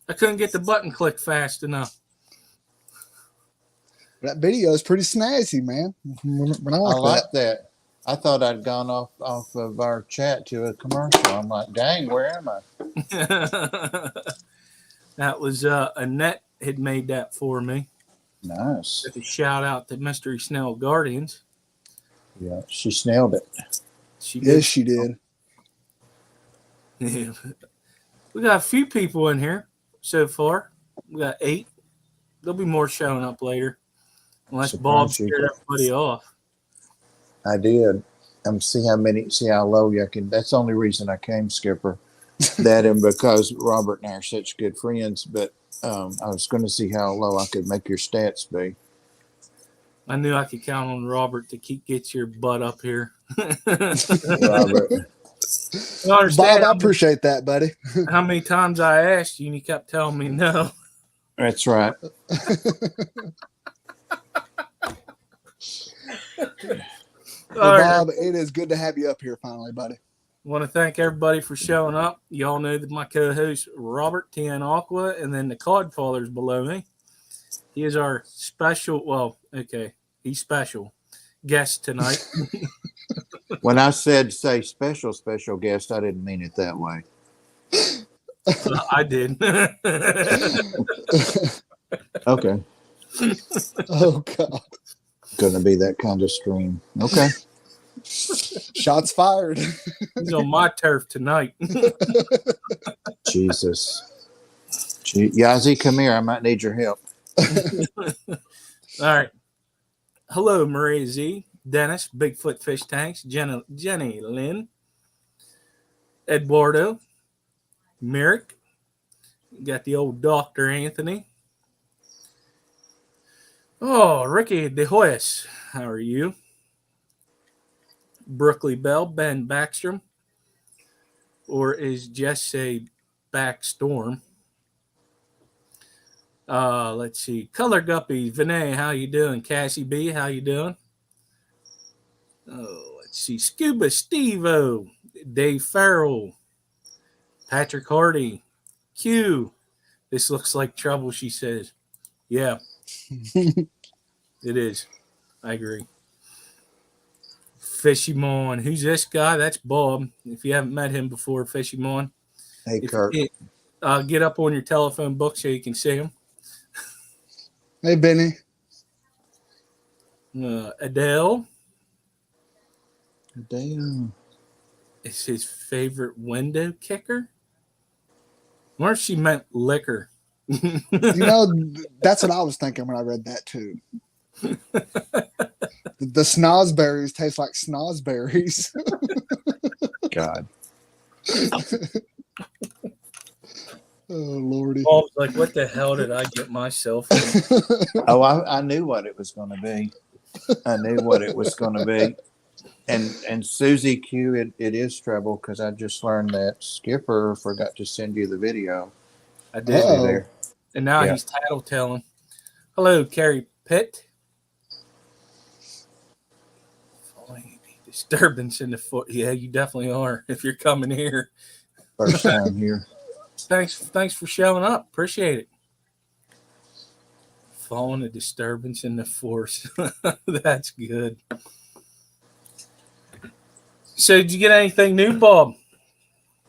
I couldn't get the button clicked fast enough. That video is pretty snazzy, man. But I like that. I thought I'd gone off of our chat to a commercial. I'm like, dang, where am I? That was Annette had made that for me. Nice. With a shout out to Mystery Snell Guardians. Yeah, she snailed it. She did. Yeah. We got a few people in here so far. We got 8. There'll be more showing up later. Unless Bob scared everybody off. I did. See how low you can. That's the only reason I came, Skipper. That and because Robert and I are such good friends. But I was going to see how low I could make your stats be. I knew I could count on Robert to get your butt up here. Robert. Bob, I appreciate that, buddy. How many times I asked you and you kept telling me no. That's right. Bob, it is good to have you up here finally, buddy. I want to thank everybody for showing up. Y'all know that my co-host, Robert, TN Aqua, and then the Codfather's below me. He is our special, he's special guest tonight. When I said say special guest, I didn't mean it that way. I did. Okay. Oh, God. Gonna be that kind of stream. Okay. Shots fired. He's on my turf tonight. Jesus. Yazzie, come here. I might need your help. All right. Hello, Maria Z, Dennis, Bigfoot Fish Tanks, Jenny Lynn, Eduardo, Merrick. Got the old Dr. Anthony. Oh, Ricky De Hoyes, how are you? Brookley Bell, Ben Backstrom, or is Jesse Backstorm? Let's see. Color Guppy, Vinay, how you doing? Cassie B, how you doing? Oh, let's see. Scuba Steve-O, Dave Farrell, Patrick Hardy, Q. This looks like trouble, she says. Yeah. It is. I agree. Fishy Mon. Who's this guy? That's Bob. If you haven't met him before, Fishy Mon. Hey, Kurt. Get up on your telephone book so you can see him. Hey, Benny. Adele. Adele. Is his favorite window kicker? I wonder if she meant liquor. That's what I was thinking when I read that too. The snozberries taste like snozberries. God. Oh, Lordy. I was like, what the hell did I get myself in? Oh, I knew what it was going to be. And Susie Q, it is trouble because I just learned that Skipper forgot to send you the video. I did. There. And now he's tattletelling. Hello, Carrie Pitt. Disturbance in the foot. Yeah, you definitely are if you're coming here. First time here. Thanks for showing up. Appreciate it. Following a disturbance in the force. That's good. So did you get anything new, Bob?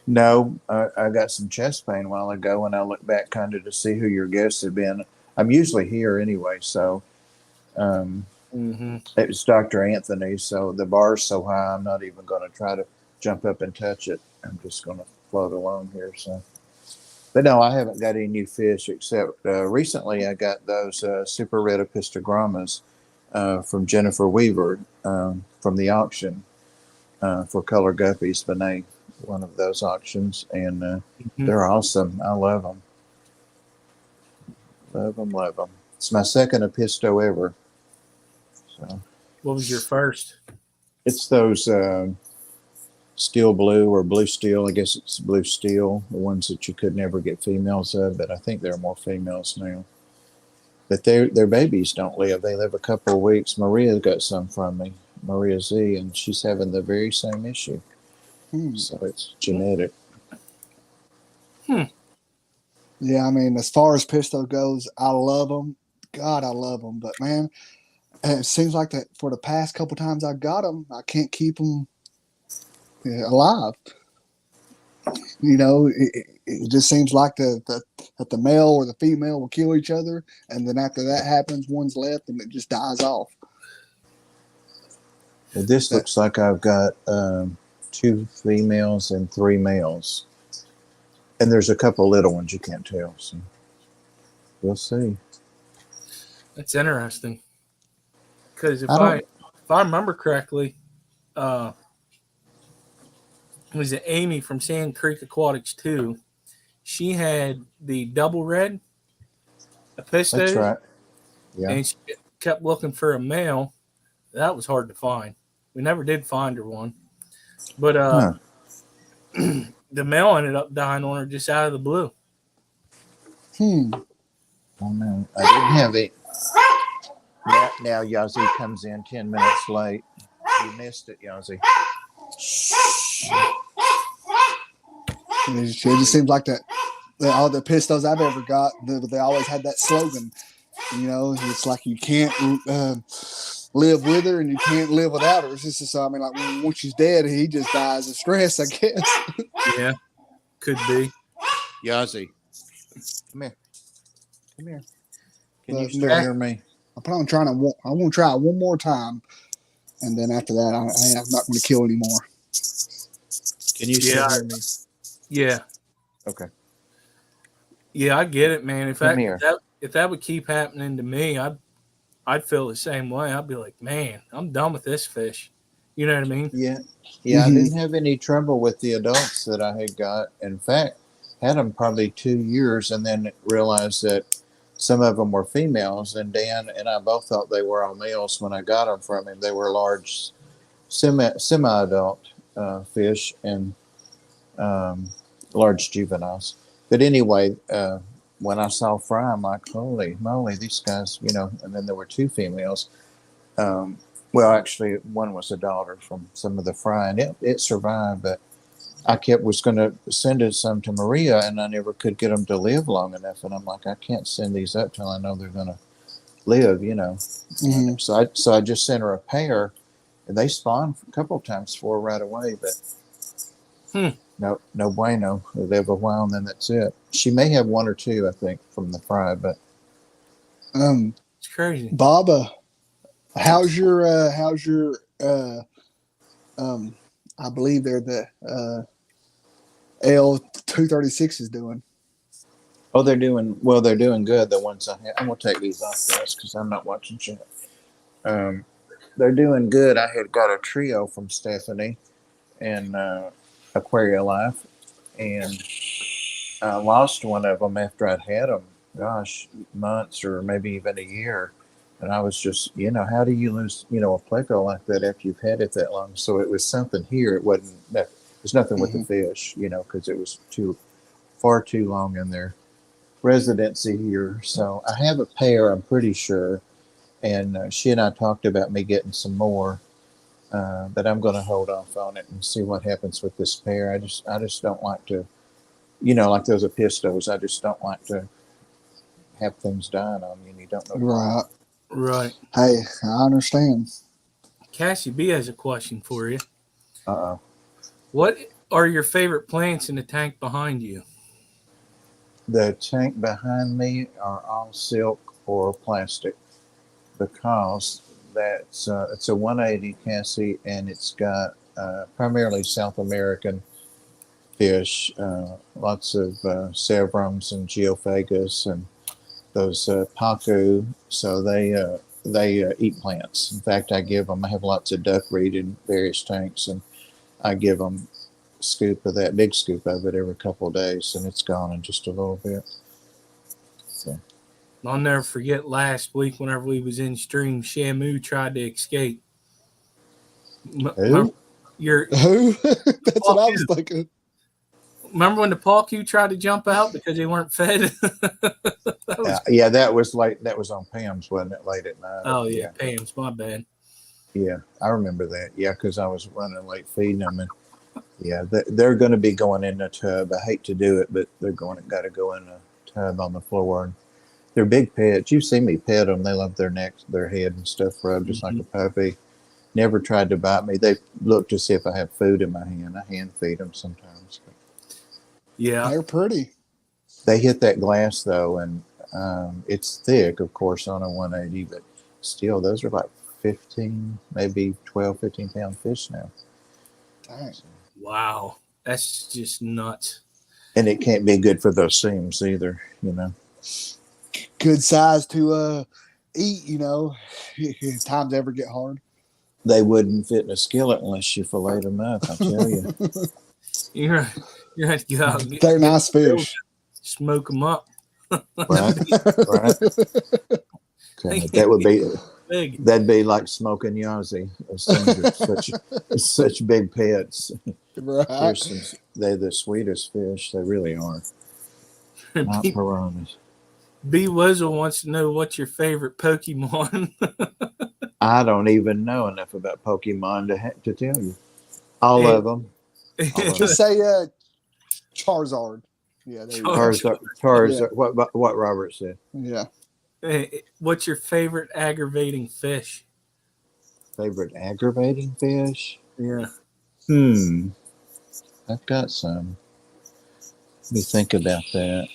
No, I got some chest pain a while ago when I looked back kind of to see who your guests have been. I'm usually here anyway, so it was Dr. Anthony. So the bar's so high, I'm not even going to try to jump up and touch it. I'm just going to float along here. So, but no, I haven't got any new fish except recently I got those super red epistogrammas from Jennifer Weaver from the auction for color guppies, Vinay. One of those auctions, and they're awesome. I love them. Love them. It's my second Episto ever. So, what was your first? It's those steel blue or blue steel. I guess it's blue steel, the ones that you could never get females of, but I think there are more females now. But their babies don't live. They live a couple of weeks. Maria got some from me, Maria Z, and she's having the very same issue. So it's genetic. Yeah, I mean, as far as pistol goes, I love them. God, I love them. But man, it seems like that for the past couple times I got them, I can't keep them alive. It just seems like that the male or the female will kill each other, and then after that happens, one's left, and it just dies off. Well, this That, looks like I've got 2 females and 3 males. And there's a couple little ones you can't tell. So we'll see. That's interesting. Because if I don't. I remember correctly, was it Amy from Sand Creek Aquatics 2? She had the double red That's Epistos, right. Yeah. and she kept looking for a male. That was hard to find. We never did find her one. But Huh. the male ended up dying on her just out of the blue. Oh no, I didn't have it. Now Yazzie comes in 10 minutes late. You missed it, Yazzie. it just seems like that all the pistols I've ever got, they always had that slogan. It's like you can't live with her and you can't live without her. It's just I mean, like once she's dead, he just dies of stress, I guess. Yeah, could be. Yazzie, come here. Come here. Can you But, still hear me? I'm probably I want to try it one more time, and then after that, I'm not going to kill anymore. Can you still hear me? Yeah. Okay. Yeah, I get it, man. If Come here. that would keep happening to me, I'd feel the same way. I'd be like, man, I'm done with this fish. You know what I mean? Yeah. Yeah, I didn't have any trouble with the adults that I had got. In fact, had them probably 2 years and then realized that some of them were females. And Dan and I both thought they were all males when I got them from him. They were large, semi-adult fish and large juveniles. But anyway, when I saw fry, I'm like, holy moly, these guys, and then there were 2 females. Well, actually, one was a daughter from some of the fry, and it survived, but I was going to send it some to Maria, and I never could get them to live long enough. And I'm like, I can't send these up till I know they're going to live, Mm-hmm. So I just sent her a pair, and they spawned a couple of times for her right away, but no bueno. They live a while, and then that's it. She may have 1 or 2, I think, from the fry, but It's crazy. Bob, how's your I believe they're the L236 is doing. oh, they're doing good. The ones I have, I'm gonna take these off guys because I'm not watching chat. They're doing good. I had got a trio from Stephanie and Aquaria Life, and I lost one of them after I'd had them. Gosh, months or maybe even a year. And I was just, how do you lose, a pleco like that after you've had it that long? So it was something here. It wasn't that. There's nothing with the fish, because it was far too long in their residency here. So I have a pair, I'm pretty sure, and she and I talked about me getting some more, but I'm going to hold off on it and see what happens with this pair. I just don't like to, like those Epistos. I just don't like to have things dying on you and you don't know. Right. Right. Hey, I understand. Cassie B has a question for you. Uh-oh. What are your favorite plants in the tank behind you? The tank behind me are all silk or plastic because it's a 180 Cassie, and it's got primarily South American fish, lots of Sevrums and Geophagus and those Pacu. So they eat plants. In fact, I have lots of duckweed in various tanks, and I give them big scoop of it every couple of days, and it's gone in just a little bit. So I'll never forget last week whenever we was in stream, Shamu tried to escape. Who? That's what I was thinking. Remember when the Pacu tried to jump out because they weren't fed? that was late. That was on Pam's, wasn't it? Late at night. Oh yeah, Pam's. My bad. Yeah, I remember that. Yeah, because I was running late feeding them, and yeah, they're going to be going in the tub. I hate to do it, but they're got to go in tub on the floor. And they're big pets. You see me pet them. They love their necks, their head and stuff rubbed just like a puppy. Never tried to bite me. They look to see if I have food in my hand. I hand feed them sometimes. Yeah. They're pretty. They hit that glass though, and it's thick, of course, on a 180, but still, those are like 15, maybe 12, 15-pound fish now. Dang. Wow. That's just nuts. And it can't be good for those seams either, you know. Good size to eat, you know, if times ever get hard. They wouldn't fit in a skillet unless you filleted them up, I tell you. You're going to go out and They're nice fish. Smoke them up. Right. Okay. That would be Big. that'd be like smoking Yazzie. Such big pets. Right. They're the sweetest fish. They really are. Not piranhas. B. Wizzle wants to know what's your favorite Pokemon. I don't even know enough about Pokemon to tell you. All of them. Just say Charizard. Yeah, there you go. Charizard. Yeah. What Robert said. Yeah. What's your favorite aggravating fish? Favorite aggravating fish? Yeah. I've got some. Let me think about that.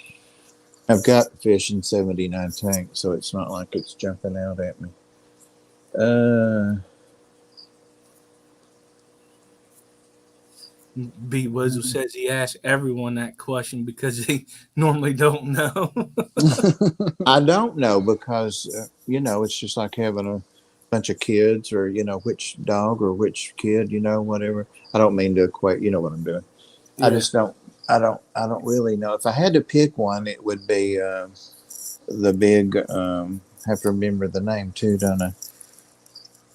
I've got fish in 79 tanks, so it's not like it's jumping out at me. B. Wizzle says he asks everyone that question because they normally don't know. I don't know because, you know, it's just like having a bunch of kids or, you know, which dog or which kid, you know, whatever. I don't mean to equate, you know what I'm doing. Yeah. I don't really know. If I had to pick one, it would be the big, have to remember the name too, don't I?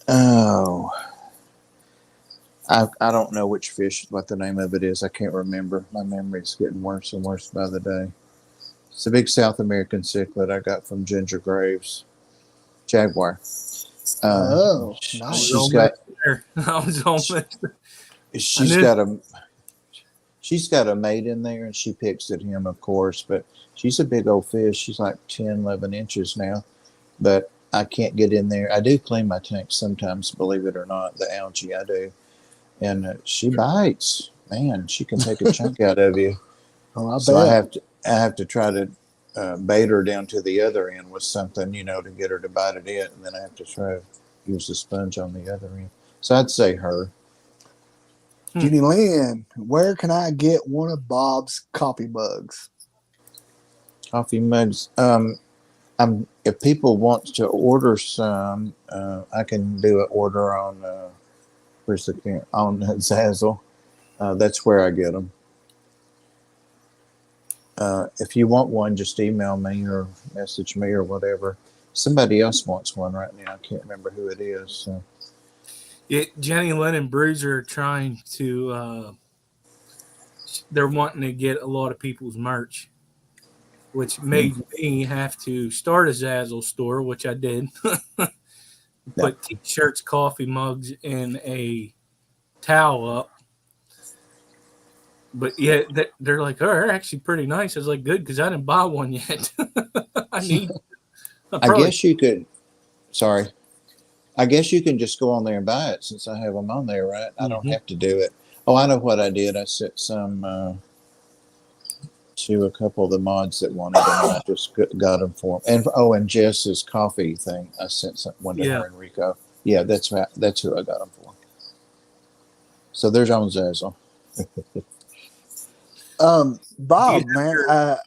Oh, I don't know which fish, what the name of it is. I can't remember. My memory's getting worse and worse by the day. It's a big South American cichlid I got from Ginger Graves. Jaguar. Nice. She's got a mate in there, and she picks at him, of course, but she's a big old fish. She's like 10, 11 inches now, but I can't get in there. I do clean my tanks sometimes, believe it or not, the algae I do. And she bites. Man, she can take a chunk out of you. Oh, so I have to try to bait her down to the other end with something, you know, to get her to bite at it, and then I have to try to use the sponge on the other end. So I'd say her. Jenny Lynn, where can I get one of Bob's coffee mugs? Coffee mugs. If people want to order some, I can do an order on on Zazzle. That's where I get them. If you want one, just email me or message me or whatever. Somebody else wants one right now. I can't remember who it is. So. Yeah, Jenny Lynn and Bruiser are trying to. They're wanting to get a lot of people's merch, which made me have to start a Zazzle store, which I did. Put T-shirts, coffee mugs, and a towel up. But yeah, they're like, oh, they're actually pretty nice. I was like, good, because I didn't buy one yet. I guess you could. Sorry. I guess you can just go on there and buy it since I have them on there, right? I don't have to do it. Oh, I know what I did. I sent some to a couple of the mods that wanted them, and I just got them for them. And Jess's coffee thing, I sent one to her and Rico. Yeah, that's who I got them for. So there's on Zazzle. Bob, man.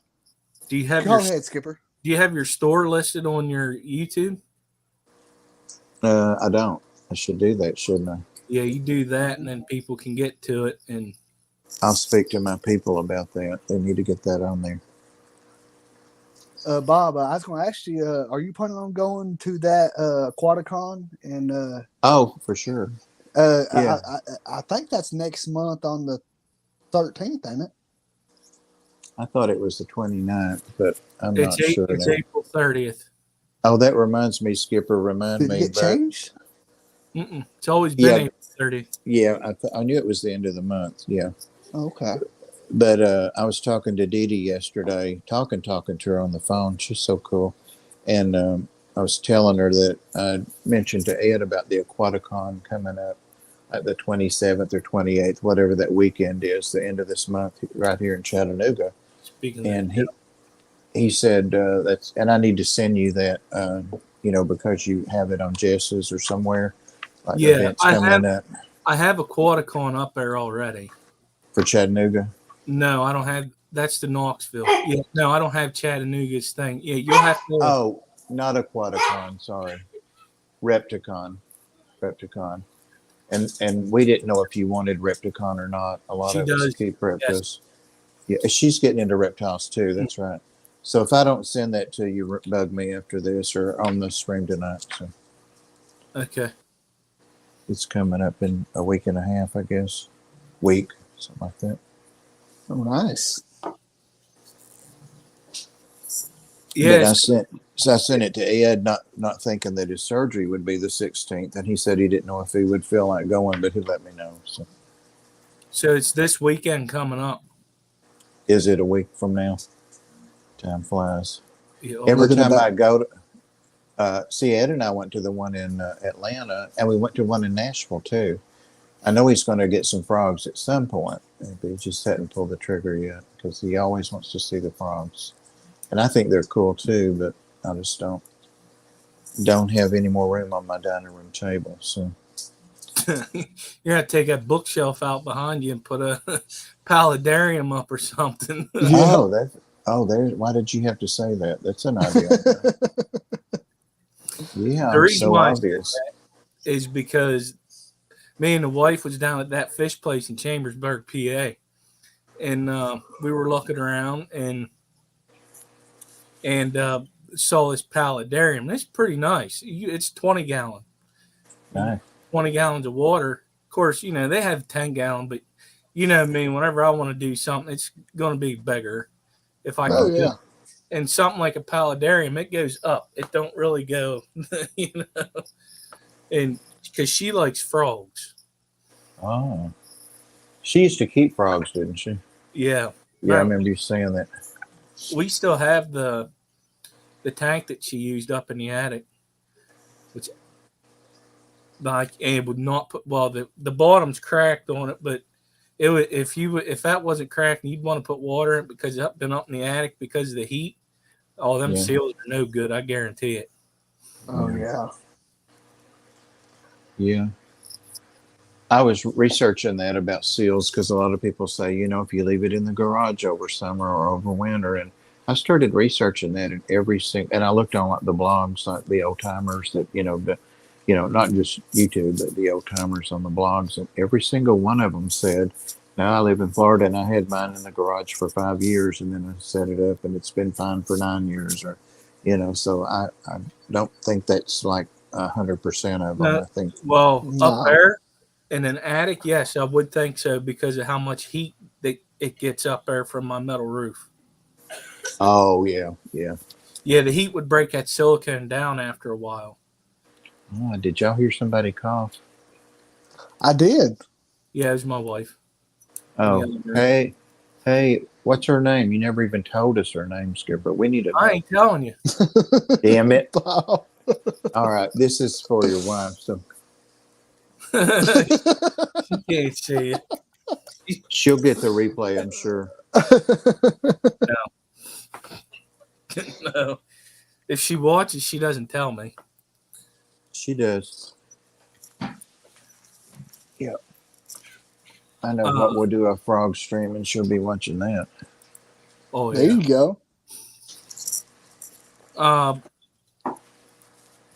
Do you have go ahead, Skipper. Do you have your store listed on your YouTube? I don't. I should do that, shouldn't I? Yeah, you do that, and then people can get to it. And I'll speak to my people about that. They need to get that on there. Bob, I was going to ask you, are you planning on going to that Aquaticon? And oh, for sure. Yeah. I think that's next month on the 13th, ain't it? I thought it was the 29th, but I'm not sure. It's April 30th. Oh, that reminds me, Skipper. Remind me. Did it changed? It's always been April 30th. Yeah, I knew it was the end of the month. Yeah. Okay. But I was talking to Dee Dee yesterday, talking to her on the phone. She's so cool. And I was telling her that I mentioned to Ed about the Aquaticon coming up at the 27th or 28th, whatever that weekend is, the end of this month, right here in Chattanooga. Speaking And of that, he said that's, and I need to send you that, because you have it on Jess's or somewhere, like yeah, events coming up I have Aquaticon up there already. for Chattanooga. No, I don't have. That's the Knoxville. Yeah, no, I don't have Chattanooga's thing. Yeah, you'll have to. Oh, not Aquaticon, sorry, Repticon, Repticon. And we didn't know if you wanted Repticon or not. A lot She of us does. keep Yes. reptiles. Yeah, she's getting into reptiles too. That's right. So if I don't send that to you, bug me after this or on the stream tonight. So Okay. it's coming up in a week and a half, I guess. Week, something like that. Oh, nice. But Yes. I sent it to Ed, not thinking that his surgery would be the 16th, and he said he didn't know if he would feel like going, but he'd let me know. So So it's this weekend coming up. is it a week from now? Time flies. Yeah, Every Looking time about- I go to see, Ed and I went to the one in Atlanta, and we went to one in Nashville too. I know he's going to get some frogs at some point, but he just hadn't pulled the trigger yet because he always wants to see the frogs, and I think they're cool too. But I just don't have any more room on my dining room table. So you have to take that bookshelf out behind you and put a paludarium up or something. Yeah. There's why did you have to say that? That's an idea. Yeah, The reason so why I obvious. is because me and the wife was down at that fish place in Chambersburg, PA, and we were looking around and saw this paludarium. It's pretty nice. It's 20 gallon, Nice. 20 gallons of water. Of course, they have 10 gallon, but me. Whenever I want to do something, it's going to be bigger if I Oh can do yeah. it. And something like a paludarium, it goes up. It don't really go, and because she likes frogs. Oh, she used to keep frogs, didn't she? Yeah. Yeah, I Right. remember you saying that. We still have the tank that she used up in the attic, which like it would not put. Well, the bottom's cracked on it, but it would if that wasn't cracked and you'd want to put water in it because it's been up in the attic because of the heat. All them Yeah. seals are no good. I guarantee it. Oh Yeah. yeah. Yeah. I was researching that about seals because a lot of people say, if you leave it in the garage over summer or over winter, and I started researching that in and I looked on like the blogs, like the old timers that, not just YouTube, but the old timers on the blogs, and every single one of them said, now I live in Florida and I had mine in the garage for 5 years and then I set it up and it's been fine for 9 years so I don't think that's like 100% of them. No. I think, Well, No. up there in an attic, yes, I would think so because of how much heat that it gets up there from my metal roof. oh yeah. Yeah. Yeah, the heat would break that silicone down after a while. Oh, did y'all hear somebody cough? I did. Yeah, it was my wife. Oh, Yeah. hey, what's her name? You never even told us her name, Skipper. We need to I know. ain't telling you. Damn it. Wow. All right, this is for your wife. So She can't see it. she'll get the replay, I'm sure. No. If she watches, she doesn't tell me. She does. Yeah. I know what we'll do a frog stream and she'll be watching that. Oh, There yeah. you go.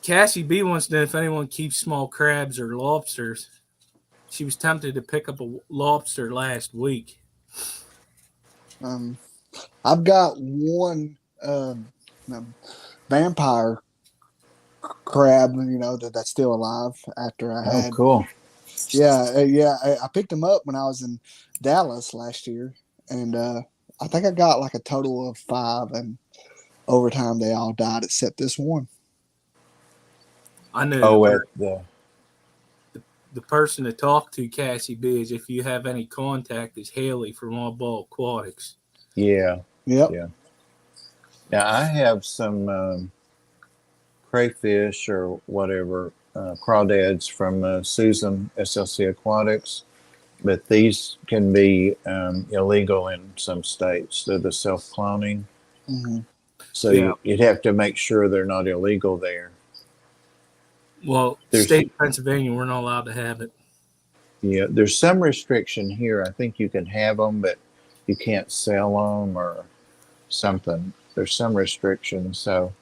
Cassie B wants to know if anyone keeps small crabs or lobsters. She was tempted to pick up a lobster last week. I've got one vampire crab, that's still alive after I Oh, had. cool. Yeah, I picked him up when I was in Dallas last year, and I think I got like a total of 5, and over time they all died except this one. I know Oh, at the the person to talk to, Cassie B, is if you have any contact, is Haley from All Ball Aquatics. Yeah. Yep. Yeah. Now I have some crayfish or whatever crawdads from Susan SLC Aquatics, but these can be illegal in some states. They're the self-cloning, Mm-hmm. so Yeah. you'd have to make sure they're not illegal there. Well, state of Pennsylvania, we're not allowed to have it. Yeah, there's some restriction here. I think you can have them, but you can't sell them or something. There's some restrictions. So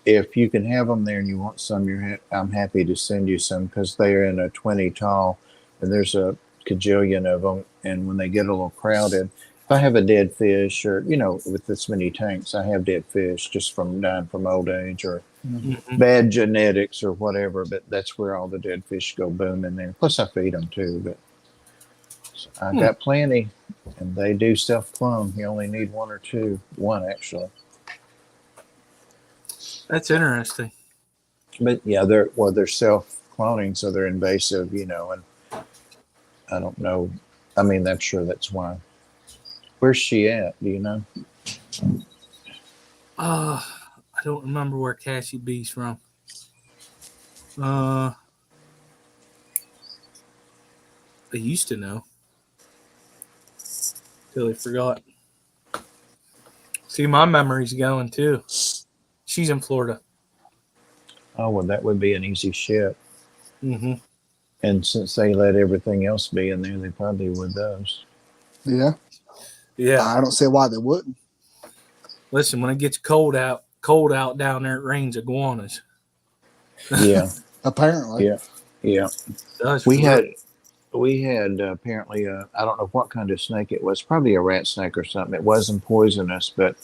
if you can have them there and you want some, I'm happy to send you some because they're in a 20 tall, and there's a cajillion of them. And when they get a little crowded, if I have a dead fish or, with this many tanks, I have dead fish just from dying from old age or bad genetics or whatever, but that's where all the dead fish go boom in there. Plus I feed them too, but I got plenty, and they do self-clone. You only need one actually. That's interesting. But yeah, they're self-cloning, so they're invasive, and I don't know. I mean, I'm sure that's why. Where's she at? Do you know? I don't remember where Cassie B's from. I used to know. Till I forgot. See, my memory's going too. She's in Florida. Oh, well, that would be an easy ship. Mm-hmm. And since they let everything else be in there, they probably would those. Yeah. Yeah. I don't see why they wouldn't. Listen, when it gets cold out down there, it rains iguanas. Yeah. Apparently. Yeah. We had apparently, I don't know what kind of snake it was, probably a rat snake or something. It wasn't poisonous, but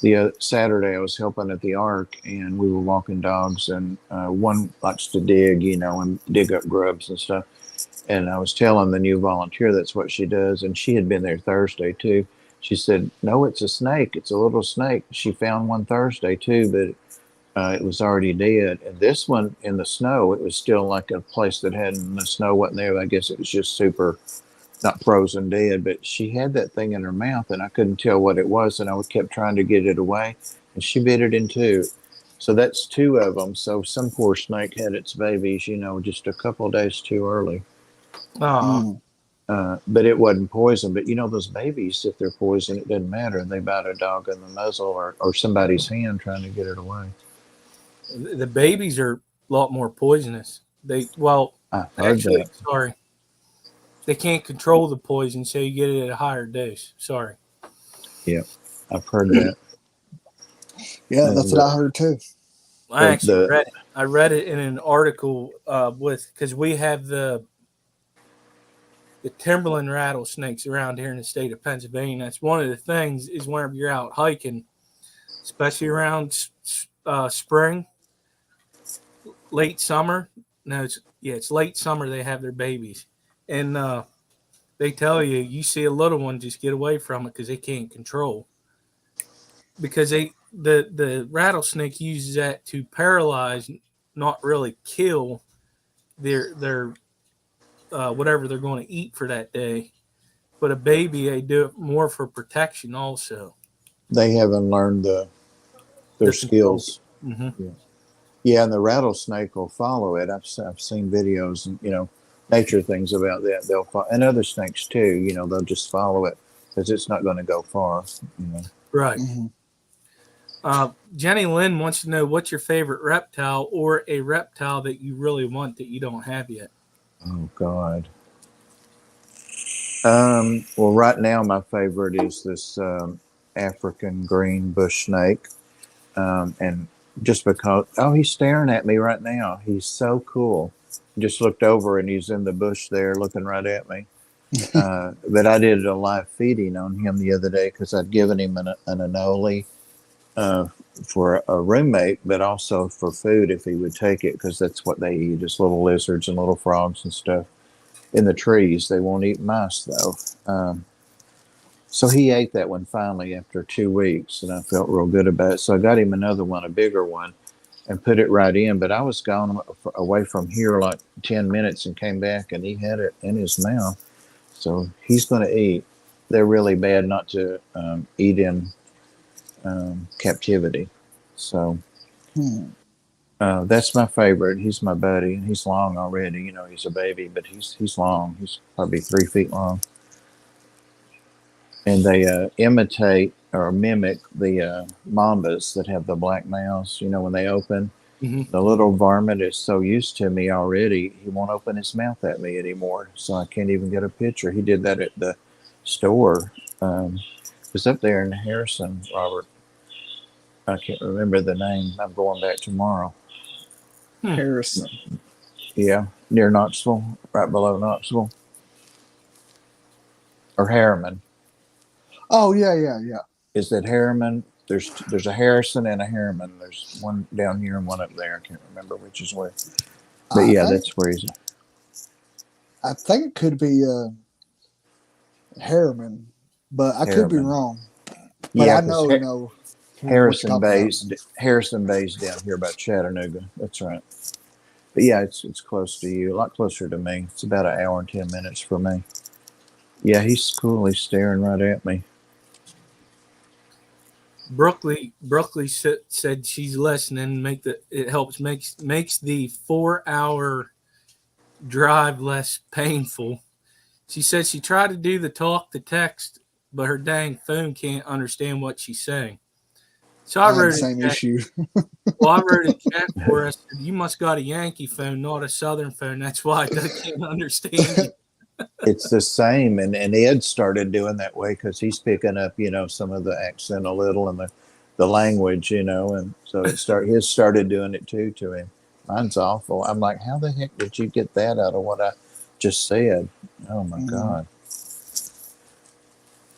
the Saturday I was helping at the Ark, and we were walking dogs, and one likes to dig, and dig up grubs and stuff. And I was telling the new volunteer that's what she does, and she had been there Thursday too. She said, "No, it's a snake. It's a little snake." She found one Thursday too, but it was already dead. And this one in the snow, it was still like a place that hadn't, the snow wasn't there. I guess it was just super, not frozen dead, but she had that thing in her mouth, and I couldn't tell what it was, and I kept trying to get it away, and she bit it in two. So that's two of them. So some poor snake had its babies, just a couple of days too early. Oh. But it wasn't poison. But those babies, if they're poison, it doesn't matter. They bite a dog in the muzzle or somebody's hand trying to get it away. The babies are a lot more poisonous. They can't control the poison, so you get it at a higher dose. Sorry. Yeah, I've heard that. Yeah, that's what I heard too. I actually read it. I read it in an article because we have the timberland rattlesnakes around here in the state of Pennsylvania. That's one of the things is whenever you're out hiking, especially around spring, late summer. No, it's late summer. They have their babies, and they tell you see a little one, just get away from it because they can't control. Because the rattlesnake uses that to paralyze, not really kill their whatever they're going to eat for that day. But a baby, they do it more for protection also. They haven't learned their skills. Mm-hmm. Yeah, and the rattlesnake will follow it. I've seen videos and nature things about that. They'll follow, and other snakes too. They'll just follow it because it's not going to go far. Right. Mm-hmm. Jenny Lynn wants to know what's your favorite reptile or a reptile that you really want that you don't have yet. Oh God. Well, right now my favorite is this African green bush snake, and just because he's staring at me right now. He's so cool. Just looked over and he's in the bush there looking right at me. But I did a live feeding on him the other day because I'd given him an anole for a roommate, but also for food if he would take it, because that's what they eat, is little lizards and little frogs and stuff in the trees. They won't eat mice though. So he ate that one finally after 2 weeks, and I felt real good about it. So I got him another one, a bigger one, and put it right in. But I was gone away from here like 10 minutes and came back, and he had it in his mouth. So he's going to eat. They're really bad not to eat in captivity. So that's my favorite. He's my buddy, and he's long already. You know, he's a baby, but he's long. He's probably 3 feet long. And they imitate or mimic the mambas that have the black mouths. You know, when they open, the little varmint is so used to me already, he won't open his mouth at me anymore. So I can't even get a picture. He did that at the store. It was up there in Harrison, Robert. I can't remember the name. I'm going back tomorrow. Harrison. Yeah, near Knoxville, right below Knoxville. Or Harriman. Oh, yeah. Is that Harriman? There's a Harrison and a Harriman. There's one down here and one up there. I can't remember which is where. But yeah, that's where he's at. I think it could be Harriman, but I could be wrong. But yeah, I know, Harrison Bay's down here by Chattanooga. That's right. But yeah, it's close to you, a lot closer to me. It's about an hour and 10 minutes for me. Yeah, he's cool. He's staring right at me. Brooklyn said she's listening. It helps makes the 4-hour drive less painful. She said she tried to do the talk to text, but her dang phone can't understand what she's saying. So I wrote the same issue. Well, I wrote a chat for her. I said, "You must got a Yankee phone, not a Southern phone. That's why I can't understand you." It's the same, and Ed started doing that way because he's picking up, you know, some of the accent a little and the language, you know, and so his started doing it too to him. Mine's awful. I'm like, how the heck did you get that out of what I just said? Oh my God.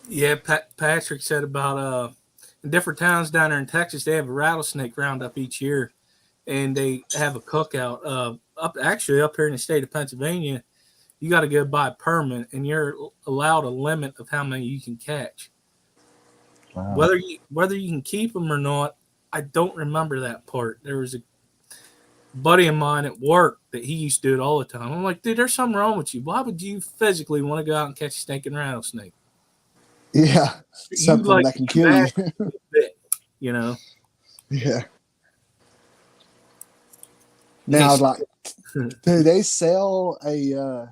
Yeah, Patrick said about in different towns down there in Texas, they have a rattlesnake roundup each year, and they have a cookout. Up here in the state of Pennsylvania, you got to go by a permit, and you're allowed a limit of how many you can catch. Wow. Whether you can keep them or not, I don't remember that part. There was a buddy of mine at work that he used to do it all the time. I'm like, dude, there's something wrong with you. Why would you physically want to go out and catch a snake and rattlesnake? Yeah, something that can kill you. You know. Yeah. Now, like, do they sell a?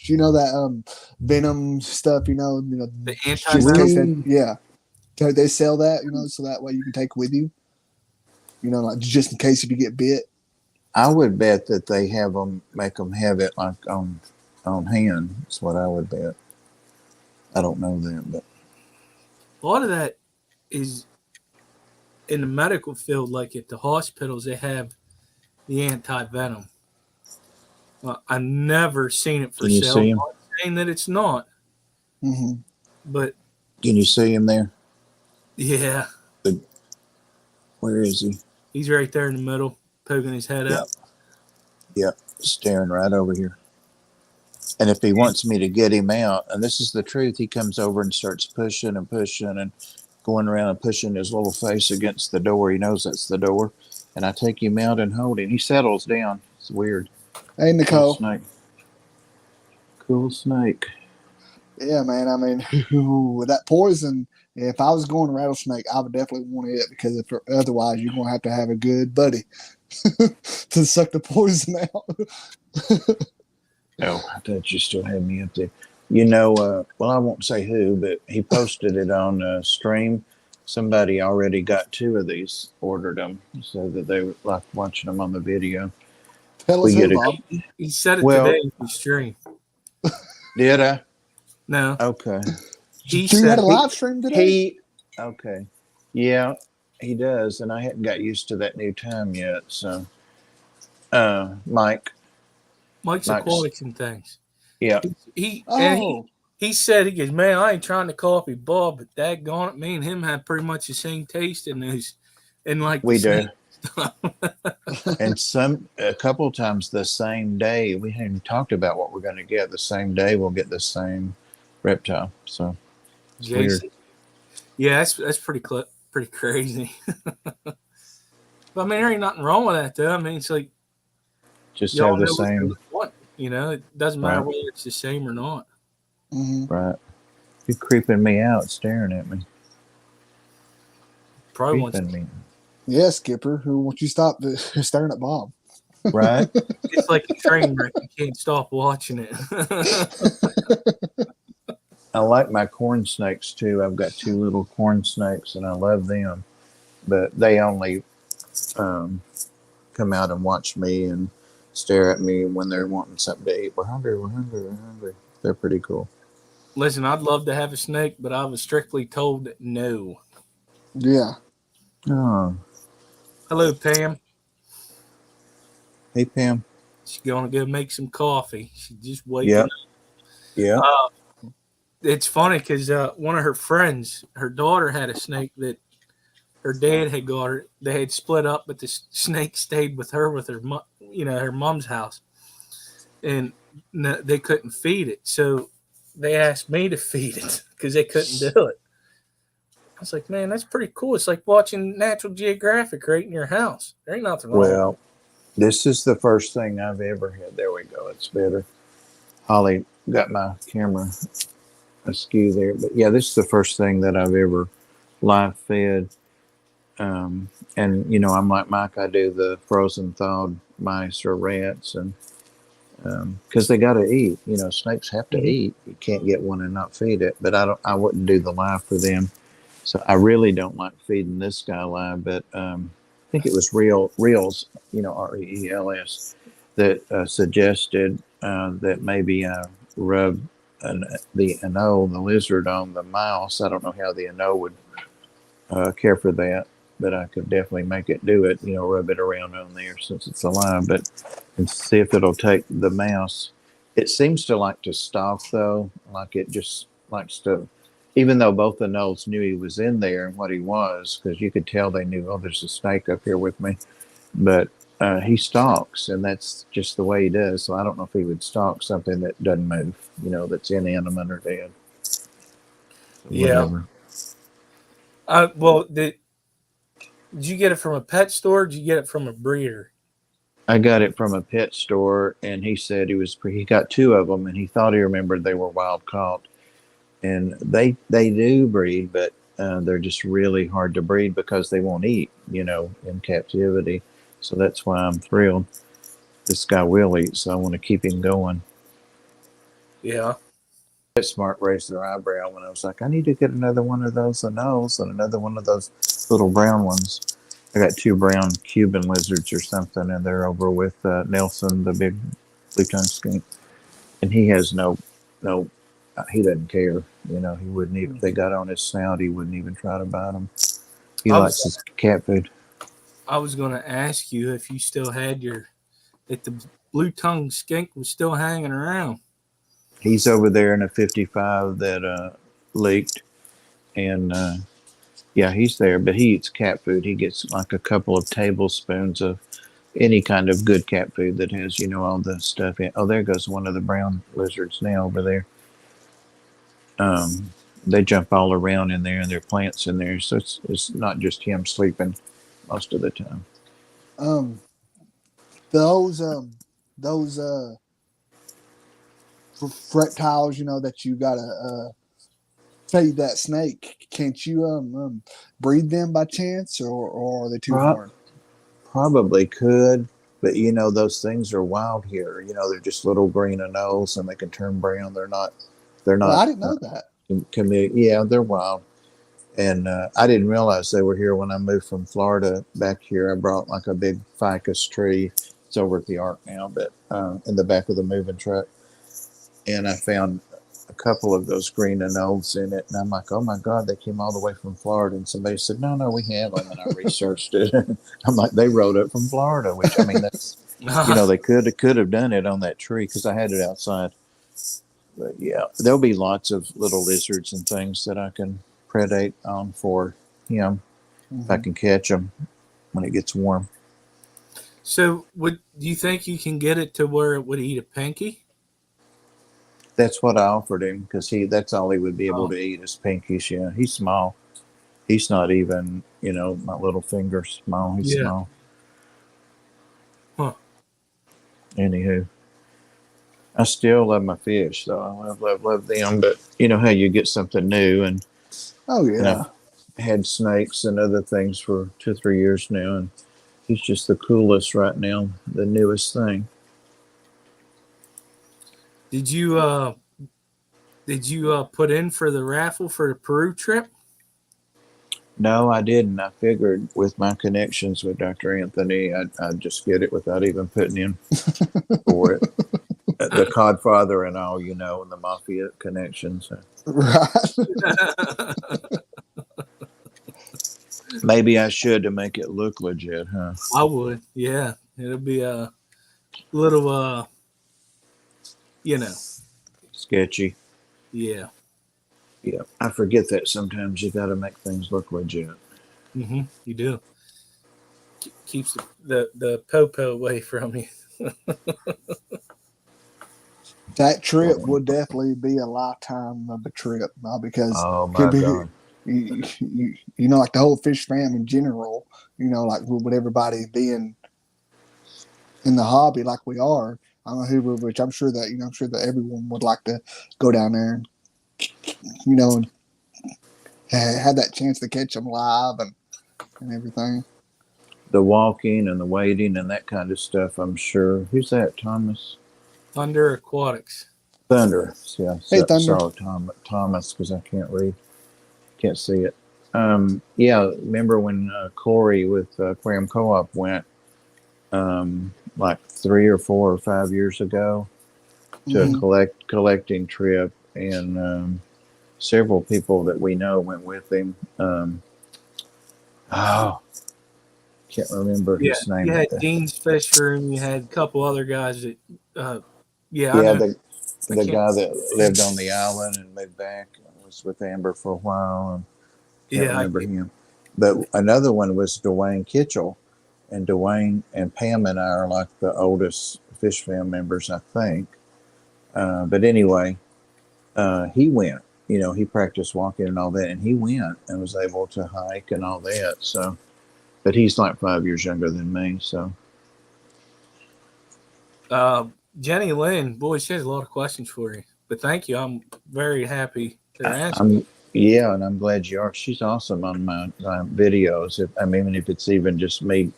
You know that venom stuff. You know the anti-venom. Yeah. Do they sell that? You know, so that way you can take with you. You know, like just in case if you get bit. I would bet that they make them have it like on hand. That's what I would bet. I don't know that, but a lot of that is in the medical field. Like at the hospitals, they have the anti-venom. I've never seen it for sale. I'm not saying that it's not, but can you see him there? Yeah. Where is he? He's right there in the middle, poking his head up. Yep, staring right over here. And if he wants me to get him out, and this is the truth, he comes over and starts pushing and going around and pushing his little face against the door. He knows that's the door. And I take him out and hold him. He settles down. It's weird. Hey, Nicole. Cool snake. Yeah, man. I mean, with that poison, if I was going to rattlesnake, I would definitely want it because otherwise you're going to have a good buddy to suck the poison out. Oh, I thought you still had me up there. You know, well, I won't say who, but he posted it on stream. Somebody already got 2 of these, ordered them, so that they were like watching them on the video. Tell us who, Bob. He said it today in the stream. Did I? No. Okay. He had a live stream today? Okay. Yeah, he does, and I hadn't got used to that new time yet, so. Mike's Aquatics and things. Yeah. He said, he goes, man, I ain't trying to copy Bob, but daggone it, me and him have pretty much the same taste in those. And like we do. And a couple of times the same day, we hadn't talked about what we're going to get. The same day we'll get the same reptile. So it's weird. Yeah, that's pretty pretty crazy. But I mean, there ain't nothing wrong with that, though. I mean, it's like Just y'all have know the what same. you want. You know, it doesn't matter Right. whether it's the same or not. Mm-hmm. Right. You're creeping me out, staring at me. Probably wants. Creeping me. Yeah, Skipper. Who won't you stop staring at Bob? Right. It's like a train wreck. You can't stop watching it. I like my corn snakes too. I've got 2 little corn snakes, and I love them. But they only come out and watch me and stare at me when they're wanting something to eat. We're hungry. We're hungry. We're hungry. They're pretty cool. Listen, I'd love to have a snake, but I was strictly told no. Yeah. Oh, Hello, Pam. hey Pam. She's going to go make some coffee. She's just waking Yep. up. Yep. It's funny because one of her friends, her daughter had a snake that her dad had got her. They had split up, but the snake stayed with her her mom's house, and they couldn't feed it. So they asked me to feed it because they couldn't do it. I was like, man, that's pretty cool. It's like watching Natural Geographic right in your house. There ain't nothing wrong. Well, this is the first thing I've ever had. There we go. It's better. Holly got my camera askew there, but yeah, this is the first thing that I've ever live fed. And I'm like Mike. I do the frozen thawed mice or rats, and because they got to eat. Snakes have to eat. You can't get one and not feed it. But I wouldn't do the live for them. So I really don't like feeding this guy live. But I think it was Reels, REELS, that suggested that maybe I rub the ano, the lizard, on the mouse. I don't know how the ano would care for that, but I could definitely make it do it, rub it around on there since it's alive, and see if it'll take the mouse. It seems to like to stalk, though, like it just likes to, even though both the Knowles knew he was in there and what he was, because you could tell they knew, oh, there's a snake up here with me, but he stalks, and that's just the way he does. So I don't know if he would stalk something that doesn't move, that's inanimate or dead. So Yeah. whatever. Well, did you get it from a pet store? Or did you get it from a breeder? I got it from a pet store, and he said he got 2 of them, and he thought he remembered they were wild caught, and they do breed, but they're just really hard to breed because they won't eat, in captivity. So that's why I'm thrilled. This guy will eat, so I want to keep him going. Yeah. That Smart raised their eyebrow when I was like, I need to get another one of those anoles and another one of those little brown ones. I got 2 brown Cuban lizards or something, and they're over with Nelson, the big blue-tongued skink. And he has no, he doesn't care. He wouldn't even, if they got on his snout, he wouldn't even try to bite them. He likes his cat food. I was going to ask you if you still had if the blue-tongued skink was still hanging around. He's over there in a 55 that leaked, and yeah, he's there, but he eats cat food. He gets like a couple of tablespoons of any kind of good cat food that has, all the stuff in. Oh, there goes one of the brown lizards now over there. They jump all around in there, and there are plants in there, so it's not just him sleeping most of the time. Those reptiles, that you gotta feed that snake. Can't you breed them by chance, or are they too hard? Probably could, but those things are wild here. They're just little green anoles, and they can turn brown. They're not. Well, I didn't know that. Yeah, they're wild, and I didn't realize they were here when I moved from Florida back here. I brought like a big ficus tree. It's over at the Ark now, but in the back of the moving truck, and I found a couple of those green anoles in it, and I'm like, oh my God, they came all the way from Florida. And somebody said, no, we have them, and I researched it. I'm like, they rode up from Florida, which I mean, that's they could have done it on that tree because I had it outside. But yeah, there'll be lots of little lizards and things that I can predate on for him if I can catch them when it gets warm. So, do you think you can get it to where it would eat a pinky? That's what I offered him because that's all he would be able to eat is pinkies. Yeah, he's small. He's not even, my little finger small. He's Yeah. small. Huh. Anywho, I still love my fish, though. I love them. But you know how you get something new, and Oh yeah. I've had snakes and other things for 2 or 3 years now, and he's just the coolest right now, the newest thing. Did you put in for the raffle for the Peru trip? No, I didn't. I figured with my connections with Dr. Anthony, I'd just get it without even putting in for it. The Codfather and all, and the Mafia connections. Right. Maybe I should to make it look legit, huh? I would. Yeah, it'll be a little Sketchy. Yeah. Yeah, I forget that sometimes you got to make things look legit. You do. Keeps the popo away from you. That trip would definitely be a lifetime of a trip, because Oh my God. like the whole fish fam in general, like with everybody being in the hobby like we are. I don't know who, which I'm sure that everyone would like to go down there and and have that chance to catch them live and everything. The walking and the waiting and that kind of stuff, I'm sure. Who's that, Thomas? Thunder Aquatics. Thunder. Yeah. Hey, Thunder. Sorry, Thomas, because I can't read. Can't see it. Yeah, remember when Corey with Aquarium Co-op went like 3 or 4 or 5 years ago to a collecting trip, and several people that we know went with him. Can't remember his name. You had Dean's Fish Room. You had a couple other guys that. I Yeah, know. the guy that lived on the island and moved back was with Amber for a while. And can't remember him. But another one was Dwayne Kitchell, and Dwayne and Pam and I are like the oldest Fish Fam members, I think. But anyway, he went. He practiced walking and all that, and he went and was able to hike and all that. So, but he's like 5 years younger than me. So, Jenny Lynn, boy, she has a lot of questions for you. But thank you. I'm very happy to answer. Yeah, and I'm glad you are. She's awesome on my videos. Even if it's even just me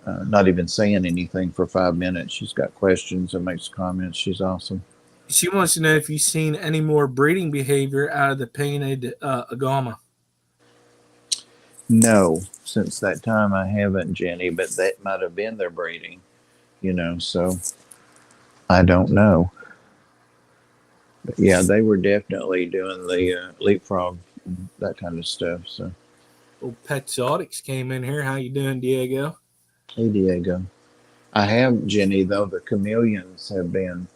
not even saying anything for 5 minutes, she's got questions and makes comments. She's awesome. She wants to know if you've seen any more breeding behavior out of the painted agama. No, since that time I haven't, Jenny, but that might have been their breeding, so I don't know. But yeah, they were definitely doing the leapfrog, that kind of stuff. So, Old Petzotics came in here. How you doing, Diego? Hey, Diego. I have, Jenny, though. The chameleons have been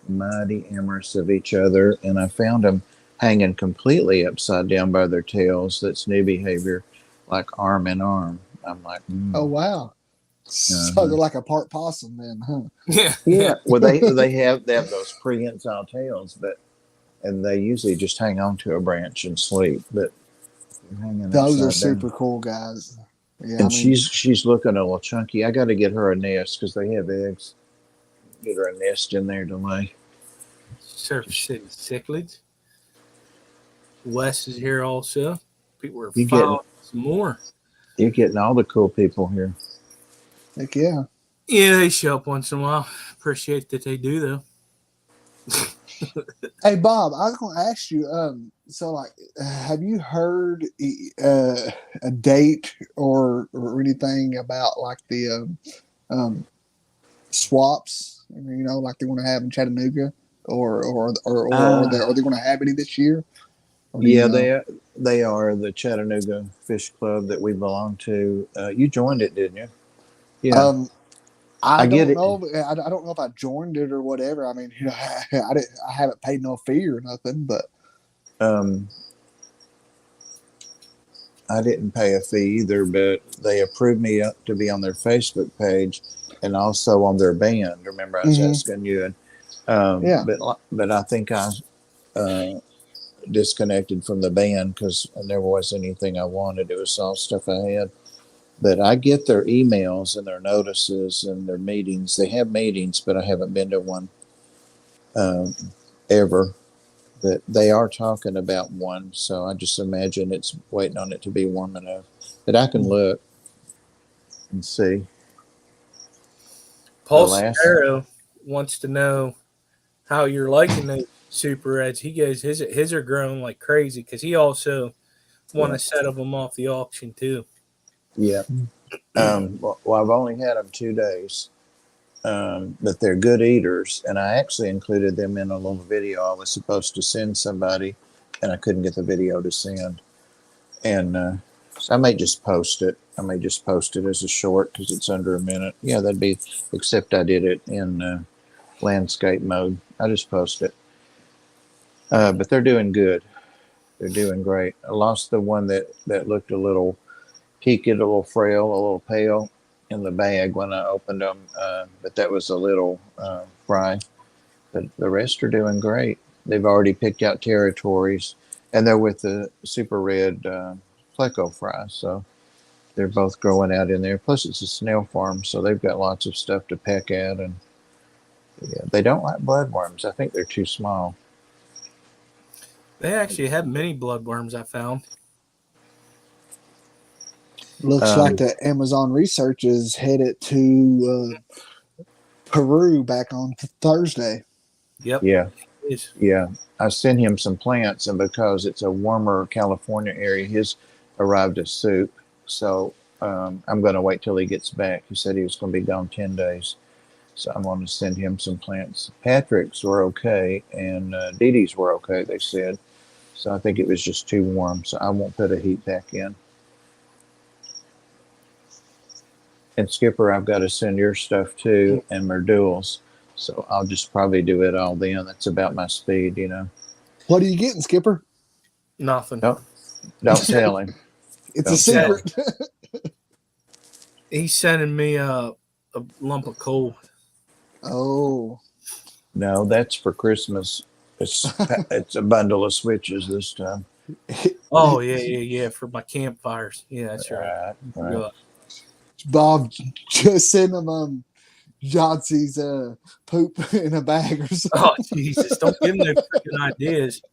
mighty amorous of each other, and I found them hanging completely upside down by their tails. That's new behavior, like arm in arm. I'm like, oh wow. So they're like a part possum then, huh? Yeah. Well, they have those prehensile tails, and they usually just hang on to a branch and sleep. But those are super cool, guys. Yeah, and she's looking a little chunky. I got to get her a nest because they have eggs. Get her a nest in there to lay. Surf City Cichlids. Wes is here also. People are following some more. You're getting all the cool people here. Heck yeah. Yeah, they show up once in a while. Appreciate that they do, though. Hey, Bob, I was going to ask you, so like, have you heard a date or anything about like the swaps? Like they want to have in Chattanooga, or are they going to have any this year? Yeah, they are the Chattanooga Fish Club that we belong to. You joined it, didn't you? Yeah. I don't know. I don't know if I joined it or whatever. I mean, I haven't paid no fee or nothing, but I didn't pay a fee either. But they approved me up to be on their Facebook page and also on their band. Remember, I was asking you, and but I think I disconnected from the band because there never was anything I wanted. It was all stuff I had. But I get their emails and their notices and their meetings. They have meetings, but I haven't been to one ever. But they are talking about one, so I just imagine it's waiting on it to be warm enough that I can look and see. Paul Sparrow wants to know how you're liking the Super Reds. He goes, his are growing like crazy because he also won a set of them off the auction too. Yeah. Well, I've only had them 2 days, but they're good eaters. And I actually included them in a little video I was supposed to send somebody, and I couldn't get the video to send. And so I may just post it. I may just post it as a short because it's under a minute. Yeah, that'd be, except I did it in landscape mode. I just post it. But they're doing good. They're doing great. I lost the one that looked a little peaked, a little frail, a little pale in the bag when I opened them. But that was a little fry. But the rest are doing great. They've already picked out territories, and they're with the Super Red Pleco fry. So they're both growing out in there. Plus, it's a snail farm, so they've got lots of stuff to peck at. And yeah, they don't like bloodworms. I think they're too small. They actually have many bloodworms, I found. Looks like the Amazon research is headed to Peru back on Thursday. Yep. Yeah. Yeah. I sent him some plants, and because it's a warmer California area, his arrived as soup. So I'm going to wait till he gets back. He said he was going to be gone 10 days. So I'm going to send him some plants. Patrick's were okay, and Dee Dee's were okay, they said. So I think it was just too warm, so I won't put a heat pack in. And Skipper, I've got to send your stuff too, and Merdules. So I'll just probably do it all then. That's about my speed, you know. What are you getting, Skipper? Nothing. Don't tell him. It's a secret. He's sending me a lump of coal. Oh. No, that's for Christmas. It's a bundle of switches this time. Oh, yeah, for my campfires. Yeah, that's right. Right. Bob, just send him Johnson's poop in a bag or something. Oh, Jesus. Don't give him no freaking ideas.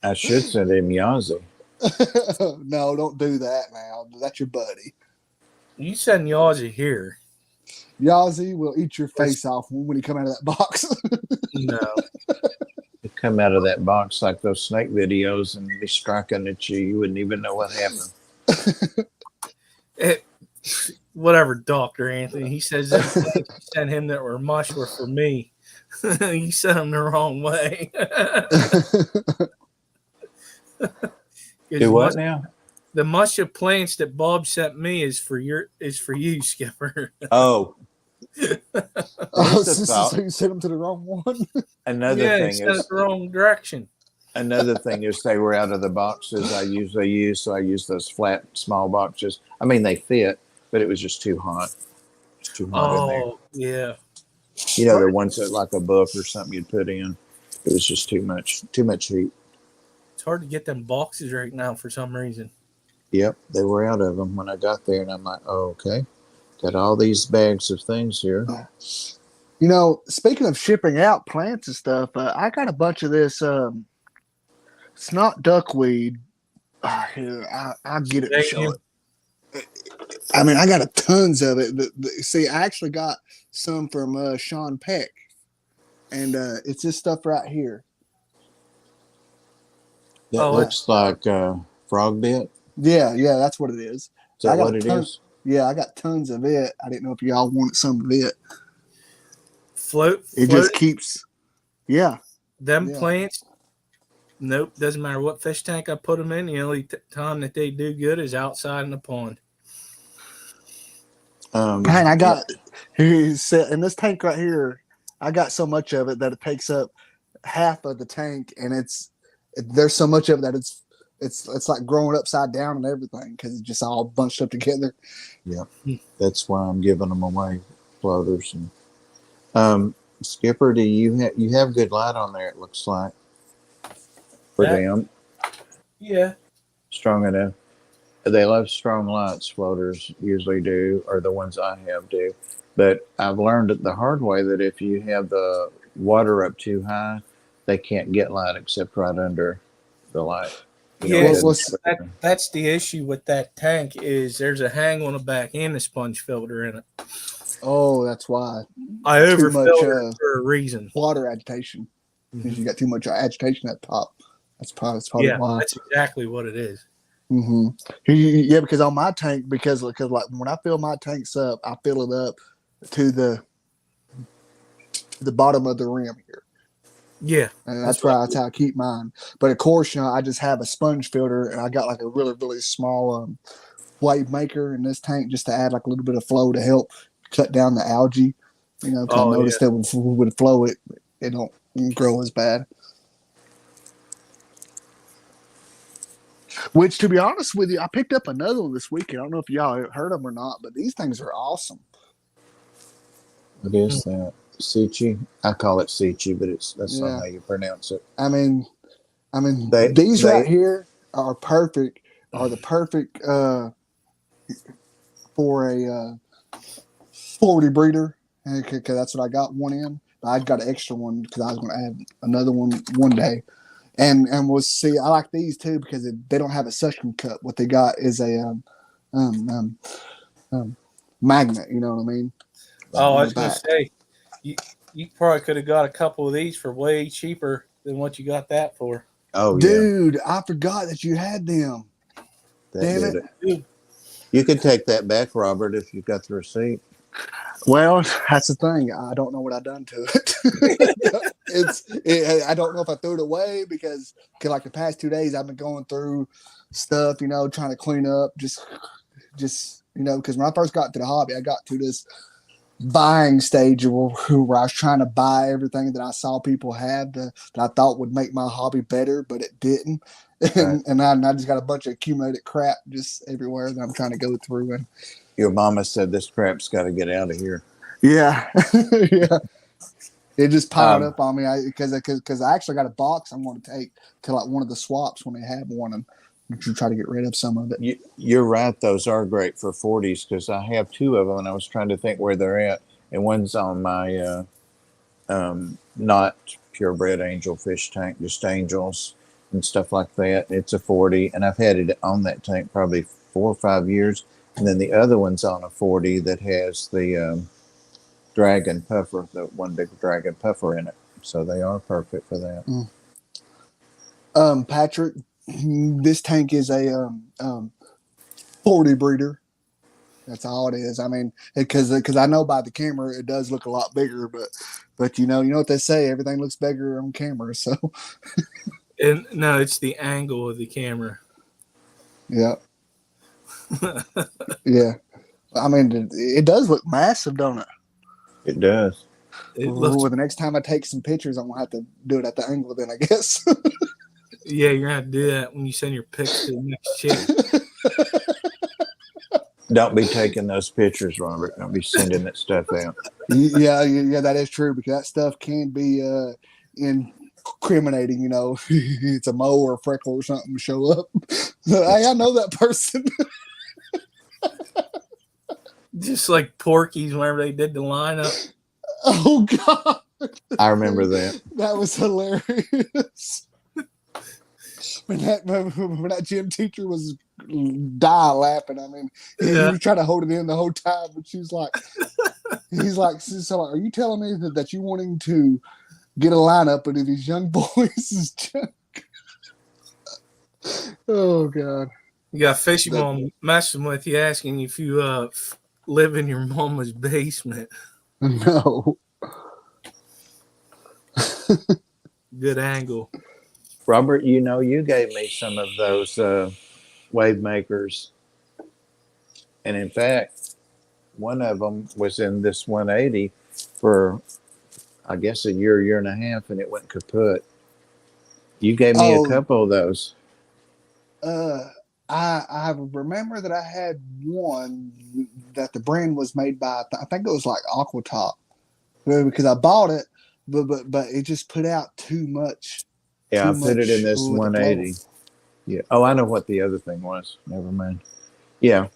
I should send him Yazzie. No, don't do that now. That's your buddy. You send Yazzie here. Yazzie will eat your face off when you come out of that box. No. You come out of that box like those snake videos and be striking at you. You wouldn't even know what happened. Whatever, Dr. Anthony. He says that you sent him that were mush were for me. You sent them the wrong way. Do what now? The mush of plants that Bob sent me is for you, Skipper. Oh. So you sent them to the wrong one? Another thing is the wrong direction. Another thing is they were out of the boxes I usually use, so I use those flat, small boxes. I mean, they fit, but it was just too hot. It's too hot in there. Oh, yeah. You know, the ones that like a book or something you'd put in. It was just too much heat. It's hard to get them boxes right now for some reason. Yep, they were out of them when I got there, and I'm like, oh, okay. Got all these bags of things here. You know, speaking of shipping out plants and stuff, I got a bunch of this. It's not duckweed. Here, I'll get it and show it. I mean, I got tons of it. See, I actually got some from Sean Peck, and it's this stuff right here. That looks like frog bit. Yeah, that's what it is. Is that what it is? Yeah, I got tons of it. I didn't know if y'all wanted some of it. It just keeps. Yeah. Them plants. Nope, doesn't matter what fish tank I put them in. The only time that they do good is outside in the pond. And I got in this tank right here. I got so much of it that it takes up half of the tank, and there's so much of it that it's like growing upside down and everything because it's just all bunched up together. Yeah, that's why I'm giving them away, floaters. And Skipper, do you have good light on there? It looks like for them. Yeah. Strong enough. They love strong lights, floaters usually do, or the ones I have do. But I've learned it the hard way that if you have the water up too high, they can't get light except right under the light. Yeah, It Well, doesn't. that's the issue with that tank is there's a hang on the back and a sponge filter in it. oh, that's why. I Too much overfilled it for a reason. water agitation. Because you got too much agitation at the top. That's probably Yeah, why. that's exactly what it is. Mm-hmm. Yeah, because on my tank, because like when I fill my tanks up, I fill it up to the bottom of the rim here. Yeah, And that's how I keep mine. But of course, I just have a sponge filter, and I got like a really, really small wave maker in this tank just to add like a little bit of flow to help cut down the algae. Because I noticed that with flow, it don't grow as bad. Which, to be honest with you, I picked up another one this weekend. I don't know if y'all heard them or not, but these things are awesome. What is that? Sichi? I call it Sichi, but that's not how you pronounce it. I mean, these right here are perfect. Are the perfect for a 40 breeder, because that's what I got one in. But I got an extra one because I was going to add another one day. And we'll see. I like these too because they don't have a suction cup. What they got is a magnet. You know what I mean? Oh, I was going to say, you probably could have got a couple of these for way cheaper than what you got that for. Oh, dude, I forgot that you had them. Damn it. You could take that back, Robert, if you got the receipt. Well, that's the thing. I don't know what I've done to it. I don't know if I threw it away because like the past 2 days I've been going through stuff, trying to clean up, just because when I first got to the hobby, I got to this buying stage where I was trying to buy everything that I saw people have that I thought would make my hobby better, but it didn't. And I just got a bunch of accumulated crap just everywhere that I'm trying to go through. And your mama said this crap's got to get out of here. Yeah. Yeah. It just piled up on me because I actually got a box I'm going to take to like one of the swaps when they have one and try to get rid of some of it. You're right. Those are great for 40s because I have two of them and I was trying to think where they're at. And one's on my not purebred angelfish tank, just angels and stuff like that. It's a 40 and I've had it on that tank probably 4 or 5 years. And then the other one's on a 40 that has the dragon puffer, the one big dragon puffer in it. So they are perfect for that. Patrick, this tank is a 40 breeder. That's all it is. I mean, because I know by the camera it does look a lot bigger, but you know what they say, everything looks bigger on camera. So, and no, it's the angle of the camera. Yeah. Yeah. I mean, it does look massive, don't it? It does. Well, the next time I take some pictures, I'm going to have to do it at the angle then, I guess. Yeah, you're going to have to do that when you send your pics to the next chick. Don't be taking those pictures, Robert. Don't be sending that stuff out. Yeah, that is true because that stuff can be incriminating, it's a mole or a freckle or something to show up. Hey, I know that person. Just like Porky's whenever they did the lineup. Oh, God. I remember that. That was hilarious. When that gym teacher was dying laughing. I mean, he was trying to hold it in the whole time, but he's like, so are you telling me that you wanting to get a lineup of these young boys is junk? Oh, God. You got Fishy Mom messing with you, asking if you live in your mama's basement. No. Good angle. Robert, you gave me some of those wave makers. And in fact, one of them was in this 180 for, I guess, a year and a half, and it went kaput. You gave me a couple of those. I remember that I had one that the brand was made by, I think it was like AQUATICS, because I bought it, but it just put out too much. Yeah, I put it in this 180. Yeah. Oh, I know what the other thing was. Never mind. Yeah,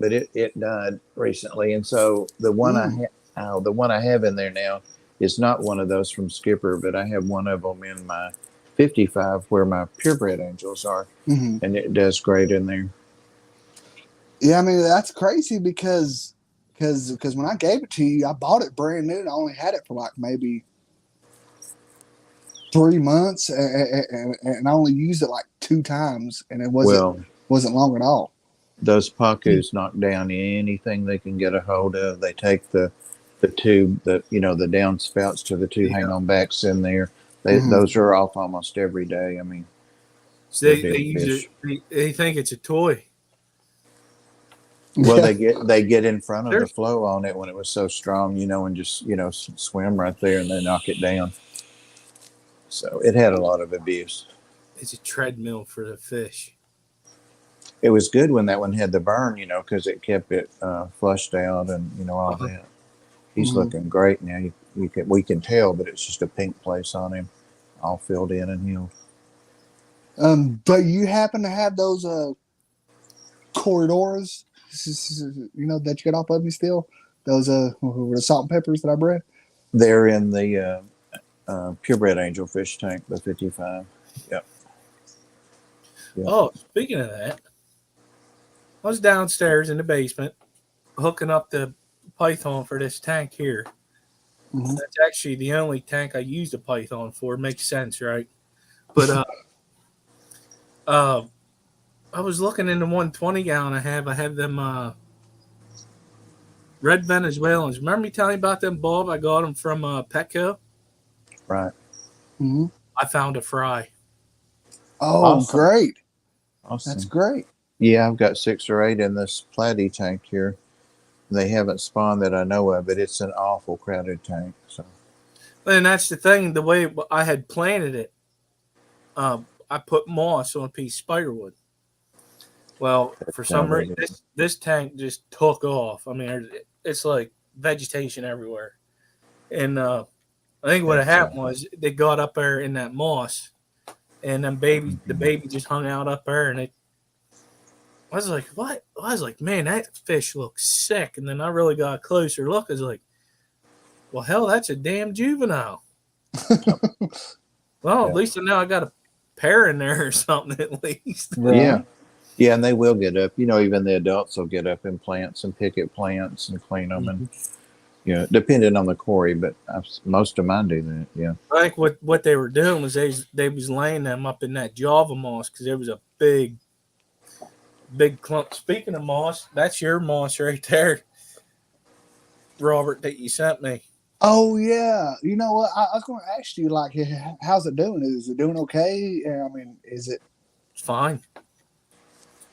but it died recently, and so the one I have in there now is not one of those from Skipper, but I have one of them in my 55 where my purebred angels are, Mm-hmm. and it does great in there. Yeah, I mean that's crazy because when I gave it to you, I bought it brand new and I only had it for like maybe 3 months, and I only used it like 2 times, and it Well, wasn't long at all. those Pacus knock down anything they can get a hold of. They take the tube, the downspouts to the two hang Yeah. on backs in there. Mm-hmm. Those are off almost every day. I mean, So they're they big use it. fish. They think it's a toy. Well, Yeah. they get in front of the There's flow on it when it was so strong, and just swim right there and they knock it down. So it had a lot of abuse. it's a treadmill for the fish. It was good when that one had the burn, because it kept it flushed out and all Uh-huh. that. He's Mm-hmm. looking great now. We can tell, but it's just a pink place on him, all filled in and healed. Do you happen to have those corridors? That you get off of me still. Those the salt and peppers that I bred. They're in the purebred angelfish tank, the 55. Yep. Yep. Oh, speaking of that, I was downstairs in the basement hooking up the python for this tank here. Mm-hmm. That's actually the only tank I used a python for. Makes sense, right? But I was looking in the 120 gallon I have. I have them red Venezuelans. Remember me telling you about them bulb? I got them from Petco. Right. Mm-hmm. I found a fry. Oh, Awesome. great! Awesome. That's great. Yeah, I've got 6 or 8 in this platy tank here. They haven't spawned that I know of, but it's an awful crowded tank. So And that's the thing. The way I had planted it, I put moss on a piece of spiderwood. Well, for some reason, this tank just took off. I mean, it's like vegetation everywhere. And I think what had happened was they got up there in that moss, and then the baby just hung out up there, and I was like, what? I was like, man, that fish looks sick. And then I really got a closer look. I was like, well, hell, that's a damn juvenile. Well, at least now I got a pair in there or something at least. Yeah. Yeah, and they will get up. Even the adults will get up in plants and pick at plants and clean them, and depending on the quarry. But most of mine do that. Yeah. I think what they were doing was they was laying them up in that Java moss because there was a big clump. Speaking of moss, that's your moss right there, Robert, that you sent me. Oh yeah. You know what? I was going to ask you, like, how's it doing? Is it doing okay? I mean, is it? It's fine.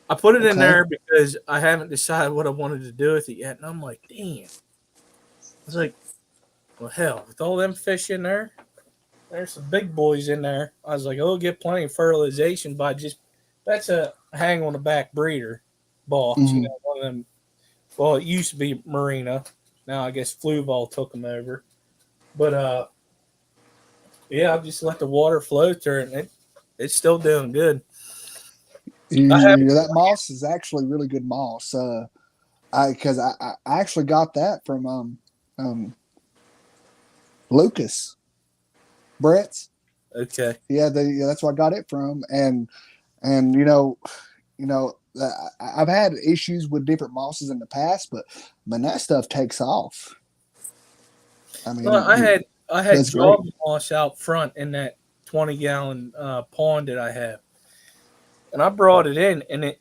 I put it in there because I haven't decided what I wanted to do with it yet, and I'm like, damn. I was like, well, hell, with all them fish in there, there's some big boys in there. I was like, oh, get plenty of fertilization by that's a hang on the back breeder box. Mm-hmm. One of them. Well, it used to be Marina. Now I guess Fluval took them over. But yeah, I just let the water flow through it, and it's still doing good. That moss is actually really good moss. I actually got that from Lucas Brett's. Okay. Yeah, that's where I got it from, and I've had issues with different mosses in the past, but man, that stuff takes off. I mean, well, I had Java great. moss out front in that 20-gallon pond that I have, and I brought it in, and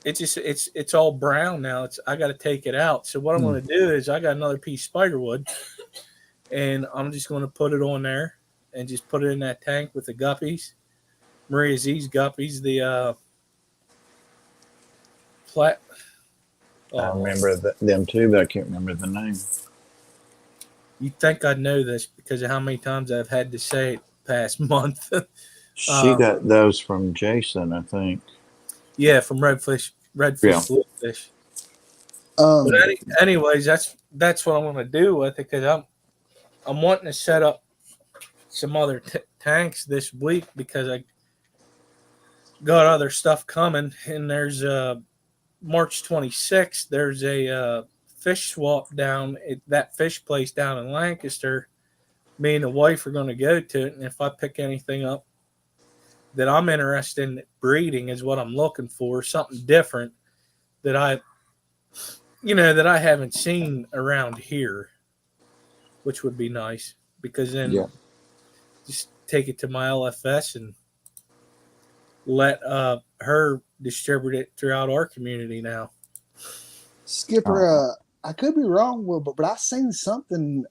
it's all brown now. I got to take it out. So what I'm going to do is I got another piece of spiderwood, and I'm just going to put it on there and just put it in that tank with the guppies. Maria Z's guppies, the flat. I remember them too, but I can't remember the name. You'd think I'd know this because of how many times I've had to say it past month. She got those from Jason, I think. Yeah, from redfish, bluefish. But anyways, that's what I'm going to do with it because I'm wanting to set up some other tanks this week because got other stuff coming, and there's March 26th. There's a fish swap down at that fish place down in Lancaster. Me and the wife are going to go to it, and if I pick anything up that I'm interested in breeding, is what I'm looking for, something different that that I haven't seen around here, which would be nice because then Yeah. just take it to my LFS and let her distribute it throughout our community now. Skipper, I could be wrong, Will, but I seen something.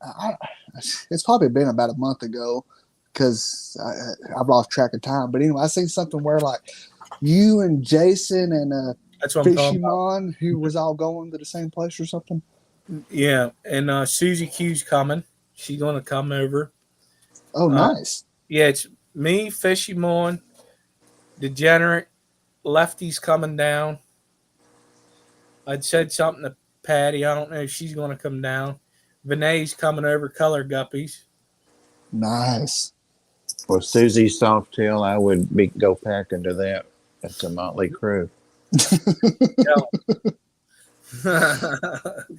It's probably been about a month ago because I've lost track of time. But anyway, I seen something where like you and Jason and That's what I'm talking about. Fishymon, who was all going to the same place or something. Yeah, and Susie Q's coming. She's going to come over. Oh, nice. Yeah, it's me, Fishymon, Degenerate, Lefty's coming down. I'd said something to Patty. I don't know if she's going to come down. Vinay's coming over, Color Guppies. Nice. Well, Susie Softail, I would go packing to that. That's a motley crew.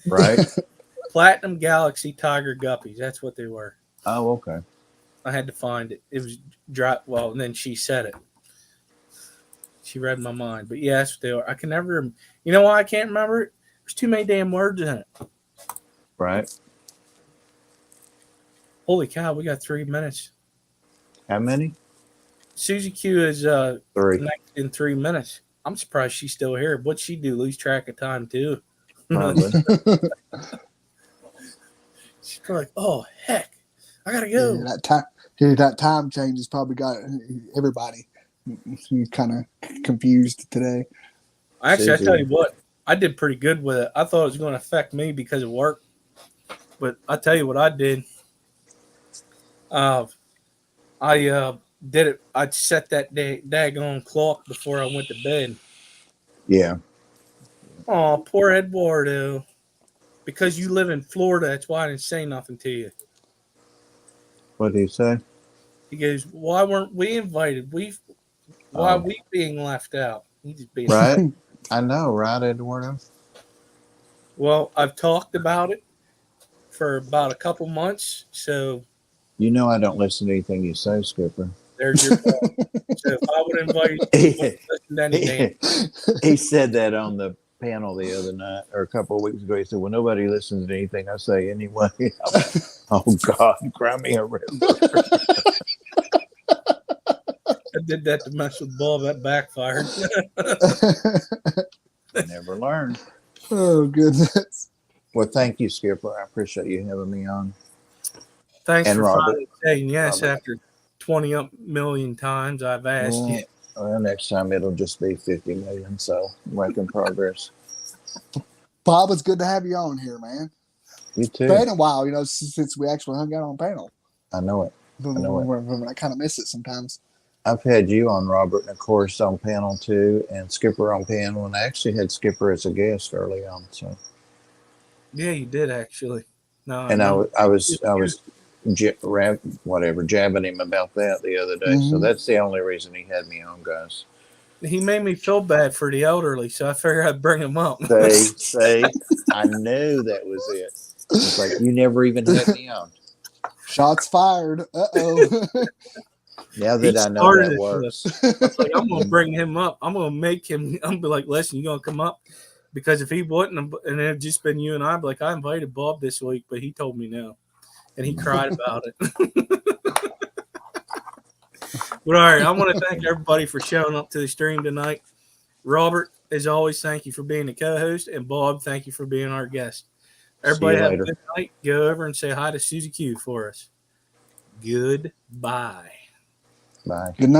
Right? Platinum Galaxy Tiger Guppies. That's what they were. Oh, okay. I had to find it. It was dry. Well, and then she said it. She read my mind. But yeah, that's what they were. I can never. You know why I can't remember it? There's too many damn words in it. Right. Holy cow, we got 3 minutes. How many? Susie Q is 3. in 3 minutes. I'm surprised she's still here. What'd she do? Lose track of time too. Probably. She's probably like, oh heck, I gotta go. That time change has probably got everybody kind of confused today. Actually, I tell you what, I did pretty good with it. I thought it was going to affect me because of work, but I tell you what I did. I did it. I set that daggone clock before I went to bed. Yeah. Oh, poor Eduardo. Because you live in Florida, that's why I didn't say nothing to you. What did he say? He goes, "Why weren't we invited? Why are we being left out?" He just being right. I know, right, Eduardo? Well, I've talked about it for about a couple months, so you know I don't listen to anything you say, Skipper. There's your fault. So if I would invite you, listen to anything. He said that on the panel the other night or a couple of weeks ago. He said, "Well, nobody listens to anything I say anyway." Oh God, cry me a river. I did that to mess with Bob. That backfired. Never learned. Oh goodness. Well, thank you, Skipper. I appreciate you having me on. Thanks and for Robert. finally saying yes after 20 million times I've asked you. Well, next time it'll just be 50 million. So making progress. Bob, it's good to have you on here, man. You too. It's been a while, since we actually hung out on panel. I know it. I kind of miss it sometimes. I've had you on, Robert, and of course on panel too, and Skipper on panel, and I actually had Skipper as a guest early on. So yeah, you did actually. No, and I was jabbing him about that the other day. Mm-hmm. So that's the only reason he had me on, guys. He made me feel bad for the elderly, so I figured I'd bring him up. Say, I knew that was it. It's like you never even had me on. Shots fired. Uh-oh. Now that I know that works. I was like, I'm going to bring him up. I'm going to make him. I'm going to be like, listen, you going to come up? Because if he wouldn't, and it had just been you and I, I'd be like, I invited Bob this week, but he told me no. And he cried about it. But all right, I want to thank everybody for showing up to the stream tonight. Robert, as always, thank you for being the co-host. And Bob, thank you for being our guest. Everybody have a good night. Go over and say hi to Susie Q for us. Goodbye. Bye. Good night.